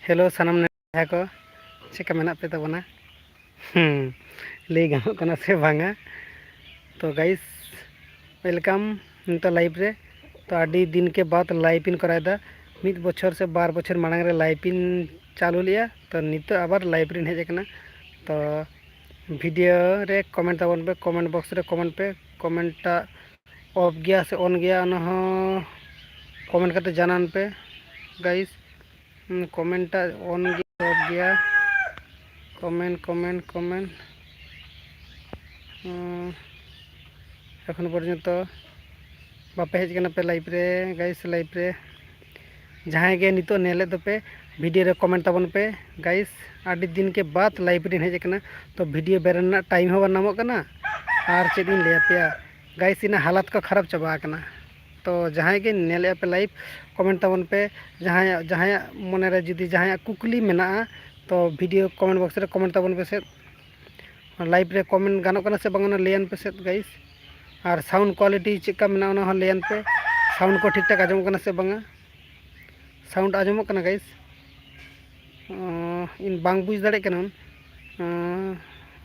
Hello सनम ने को चेका मेना पे तबना लई गानों कना से भांगा तो गाइस वेलकम तो लाइव रे तो आडी दिन के बाद लाइव इन करायदा मिद बछर से 12 बछर मांग रे लाइव इन चालू लिया तो नित आबार लाइव रे हेज कना तो वीडियो रे कमेंट तबन पे कमेंट बॉक्स रे कमेंट ऑफ गया से ऑन गया ना हो कमेंट करते जानान पे गाइस कमेंट ऑन गया कमेंट एखन पर्यंत बापे हेज पे लाइव रे गाइस लाइव रे जहाँ के नितो नेले पे वीडियो रे कमेंट तबन पे गाइस आडी दिन के बाद लाइव रे हेज तो वीडियो बेरना टाइम हो नामो कना और चेद इन ले पे गाइस इन हालत को खराब चबा कना तो जहाँ के नेले पे लाइव कमेंट तबन पे जहाँ जहाँ मन रे जुदी जहाँ कुकली मेना तो वीडियो कमेंट बॉक्स रे कमेंट तबन पे से लाइव रे कमेंट गानों कना से बांगना लेन पे से गाइस और साउंड क्वालिटी चेका मेना ओना हो लेन पे साउंड को ठीक ठाक आजम कना से बांगा साउंड आजमो कना गाइस इन बांग बुझ दाड़े कना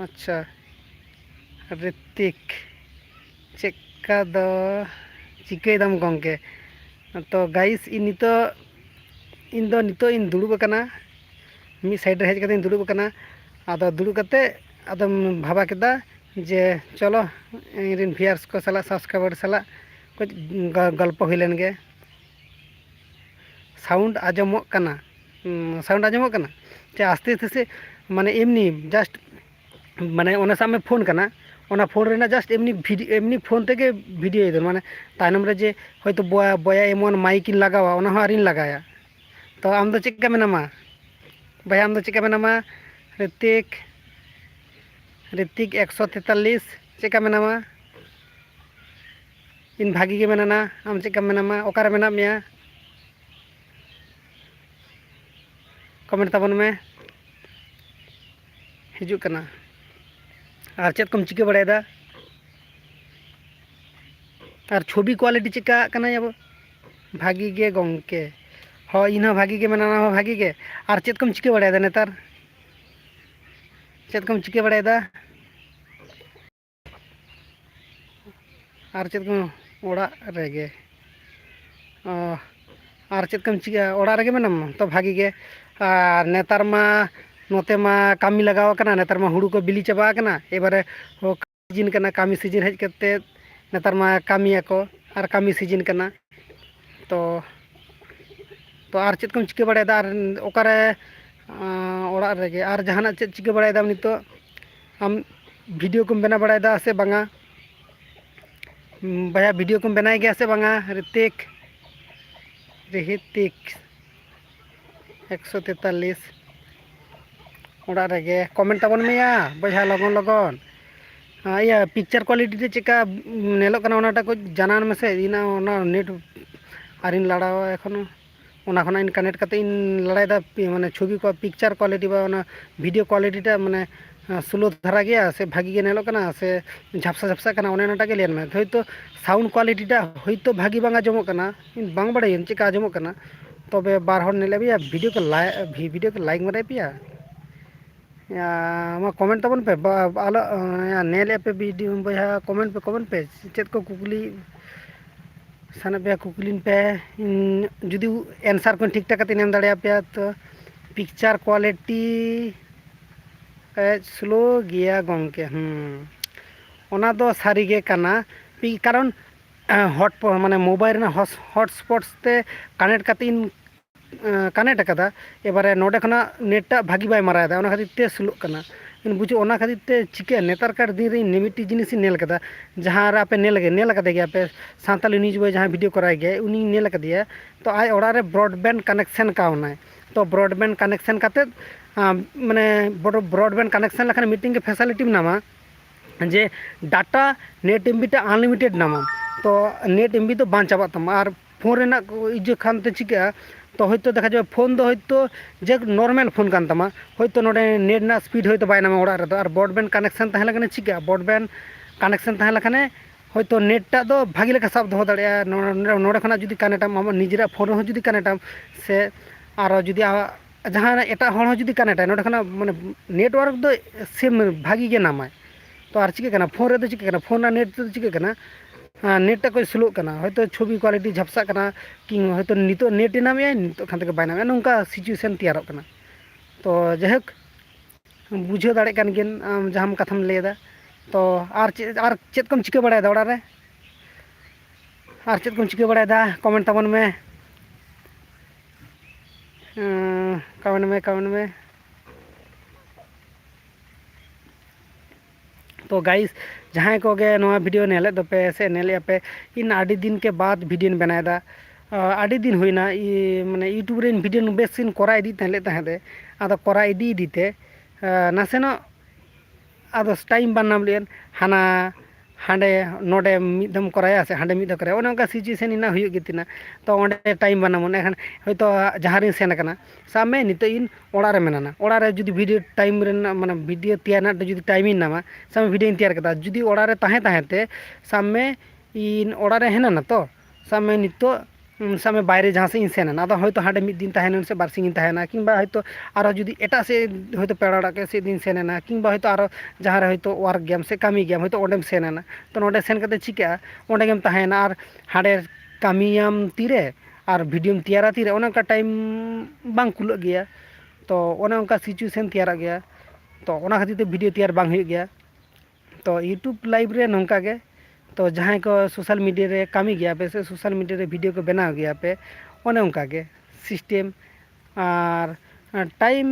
अच्छा ऋतिक चेका दो चिकेदम गंके तो गाइस इन नितो इन दुड़ुब कना मी साइड रे हेज कते दुड़ुब कना आदो दुड़ुब कते आदम भाबा केदा जे चलो इन भियर्स को सला सब्सक्राइबर सला कुछ गल्प हुइलेन गे साउंड आजमो कना चे आस्ते आस्ते से माने एमनी जस्ट माने ओना सामे फोन कना ओना फोन रेना जस्ट एमनी फोन तेगे वीडियो इधर माने तायनम रे जे होयतो बया एमन माइक इन लगावा ओना हो आरिन लगाया तो आम दो चेका मेनामा भाई आम दो चेका मेनामा ऋतिक 143 चेका मेनामा इन भागी के मेनाना आम चेका मेनामा ओकारे मेना मिया कमेंट तबन में हिजू कना और चेक कम चिके बड़ायदा और छवि क्वालिटी चिका कना अब भागी गे गंके हो इन भागी गे मेना हो भागी गे और चेक कम चिके बड़ायदा नेतार चेक कम चिके बड़ायदा और चेक कम ओड़ा रेगे और चेक कम चिका ओड़ा रेगे मेनम तो भागी गे और नेतार मा नोते मा कामी लगाव कना नेतार मा हुड़ू को बिली चबा कना एबारे हो सीजन कना कामी सीजन हेज करते नेतार मा कामिया को और कामी सीजन कना तो और चेक कम चिके बड़ायदा और ओकारे ओड़ा रेगे और जहाना चेक चिके बड़ायदा नितो आम वीडियो को बना बड़ायदा से बांगा भैया वीडियो को बनाए गया से बांगा ऋतिक 143 ओड़ा रेगे कमेंट तबन मेया भैया लगन या पिक्चर क्वालिटी रे चेका नेलो कना ओनाटा को जानान में से इना ओना नेट आरिन लड़ावा एखोनो ओना खना इन कनेक्ट करते इन लड़ाईदा माने छवि को पिक्चर क्वालिटी बा ओना वीडियो क्वालिटीटा माने स्लो धारा गया से भागी गे नेलो कना से झपसा कना ओने नाटा के लेन में होयतो साउंड क्वालिटीटा होयतो भागी बांगा जमो कना इन बांग बड़ाय चेका जमो कना तबे बार हर नेले बिया वीडियो को लाइक मारे पिया या मा कमेंट तबन पे आलो या नेले पे वीडियो भैया कमेंट पे चेत को कुकली साना पे कुकलिन पे जुदी आंसर को ठीक ठाक नेम दाड़े पे तो पिक्चर क्वालिटी स्लो गया गंके ओना दो सारी गे कना कारण हॉट माने मोबाइल ना हॉटस्पॉट्स ते कनेक्ट करते कनेक्ट कदा एबारे नोडे खना नेटा भागी बाय मारायदा ओना खातिर ते स्लो कना इन बुझो ओना खातिर ते चिके नेतार कार दिन रे निमिटी जिनिस नेल कदा जहां रे आपे नेल कदे गया पे सांताली न्यूज बॉय जहां वीडियो कराय गया उनी नेल कदिया तो आय ओड़ा रे ब्रॉडबैंड कनेक्शन का होना तो ब्रॉडबैंड कनेक्शन काते माने ब्रॉडबैंड कनेक्शन लखन मीटिंग के फैसिलिटी नामा जे डाटा नेट एमबीटा अनलिमिटेड नामा तो नेट एमबी तो बां चाबा तमा और फोन रेना इजे खान ते चिका तो होयतो देखा जाए फोन दो होयतो जे नॉर्मल फोन कान तमा होयतो नोडे नेट ना स्पीड होयतो बाय नामा ओड़ा रे और ब्रॉडबैंड कनेक्शन तहला कने चिका ब्रॉडबैंड कनेक्शन तहला कने होयतो नेट टा दो भागी लेका साब दो दाड़िया नोडे खना जुदी कनेक्टम निजरा फोन हो जुदी कनेक्टम से और जुदी जहाँ एटा हॉल जुदी कनेक्ट है नोडे खना माने नेटवर्क दो सेम भागी गे नामाय तो आर चिके कना फोन रे दो चिके कना फोन ना नेट तो चिके कना नेट टा कोई स्लो कना होयतो छवि क्वालिटी झपसा कना कि होयतो नितो नेट नामे नितो खान तक बाय नामे नोंका सिचुएशन तैयार कना तो जाहक बुझे दाड़े कान गेन जहां कथाम लेदा तो आर चेत कम चिके बड़ाय दा ओड़ा रे आर चेत कम चिके बड़ाय दा कमेंट ताबन में कमेंट में तो गाइस जहाँ को गे नवा वीडियो नेले दोपे से नेले पे इन आड़ी दिन के बाद वीडियो बनाएदा आड़ी दिन हुईना माने यूट्यूब रे वीडियो बेसिन करा इदी तहले तहदे आदो करा इदी इदीते नासेनो आदो टाइम बनाम लेन हाना हांडे नोडे मिदम कराया से हांडे मिद कराया ओने सिचुएशन इना हुई गितिना तो ओंडे टाइम बनामन एखन हयतो जहाँ रे सेन कना सामे नितो इन ओड़ा रे मेनाना ओड़ा रे जुदी वीडियो टाइम रे माने वीडियो तैयार ना जुदी टाइम इन नामा सामे वीडियो तैयार कदा जुदी ओड़ा रे ताहे ताहेते सामे इन ओड़ा रे हेना ना तो सामे नितो सामे बाहरे जहाँ से इन सेना आदो हयतो हांडे मिद दिन ताहेन से बारसिंग इन ताहेना किंबा हयतो आरो जुदी एटा से हयतो पेड़ाड़ा के से दिन सेना किंबा हयतो आरो जहाँ रे हयतो वर्क गेम से कामी गेम हयतो ओंडेम सेना तो नोडे सेन कते चिका ओंडे गेम ताहेना आर हांडे कामियाम तीरे और वीडियो तैयारा तीरे ओने का टाइम बांग कुलग गया तो ओने उनका सिचुएशन तैयार गया तो ओना खातिर वीडियो तैयार बांग हुई गया तो यूट्यूब लाइव रे नोंका गे तो जहाँ को सोशल मीडिया रे कामी गया पे से सोशल मीडिया रे वीडियो को बनाव गया पे ओने उनका गे सिस्टम और टाइम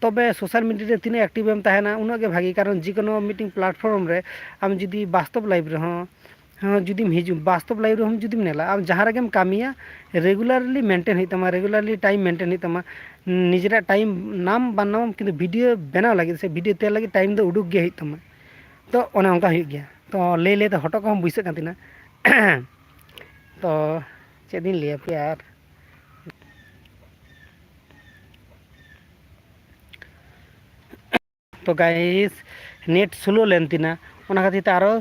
तबे सोशल मीडिया रे तीन एक्टिव एम ताहेना उना गे भागी कारण जिकोनो मीटिंग प्लेटफॉर्म रे आम जुदी वास्तव लाइव रे हाँ जुदी हिजू वास्तव लाइव रे हम जुदी नेला आम जहाँ रेगेम कामिया रेगुलारली मेंटेन हुई तमा रेगुलारली टाइम मेंटेन हुई तमा निजरा टाइम नाम बनाम किंतु वीडियो बनाव लगे से वीडियो तैयार लगे टाइम दो उडुक गे हुई तमा तो ओने उनका हुई गया तो ले तो हटो को बुझे कान तीना तो चेक दिन लिया पे यार तो गाइस नेट स्लो लेन तीना ओना खातिर आरो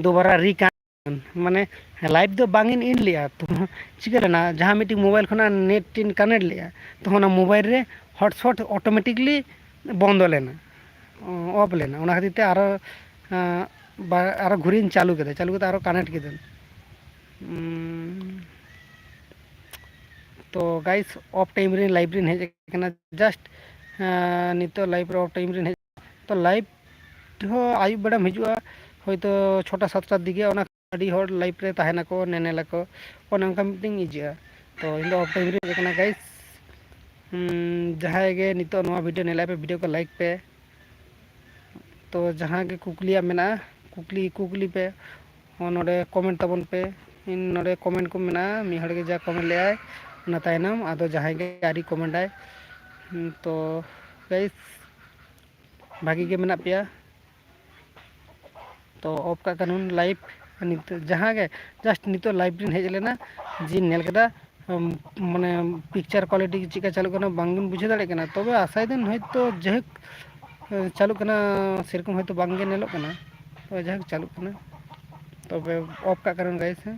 दोबारा रिकान माने लाइव दो बांगिन इन लिया तो चिकना जहाँ मीटिंग मोबाइल खना नेट इन कनेक्ट लिया तो ओना मोबाइल रे हॉटस्पॉट ऑटोमेटिकली बंद लेना ऑफ लेना ओना खातिर आरो आरो घुरीन चालू के आरो कनेक्ट के तो गाइस ऑफ टाइम रे लाइव रे हेज कना जस्ट नितो लाइव रे ऑफ टाइम रे हेज तो लाइव हो आयु बड़ा हिजुआ हयतो 6-7 दिगे ओना अडी हर लाइव रे ताहेना को नेनेला को ओना उनका मीटिंग इजिया तो इन ऑफ टाइम रे कना गाइस जहाँ गे नितो नवा वीडियो नेला पे वीडियो को लाइक पे तो जहाँ के कुकलिया मेना कुकली पे नोडे कमेंट तबन पे इन नोडे कमेंट को मेना मी हड़ के जा कमेंट ले आए ना तायनम आदो जहाँ के आरी कमेंट आए तो गाइस भागी के मेना पिया तो ऑफ का कानून लाइव नित जहाँ के जस्ट नितो लाइव दिन हेज लेना जी नेल केदा माने पिक्चर क्वालिटी चिका चालू करना बांगन बुझे दाड़े कना तबे आसाय दिन हयतो जहक चालू करना सेरकम हयतो बांगे नेलो कना तो जहक चालू करना तबे ऑफ का कारण गाइस है।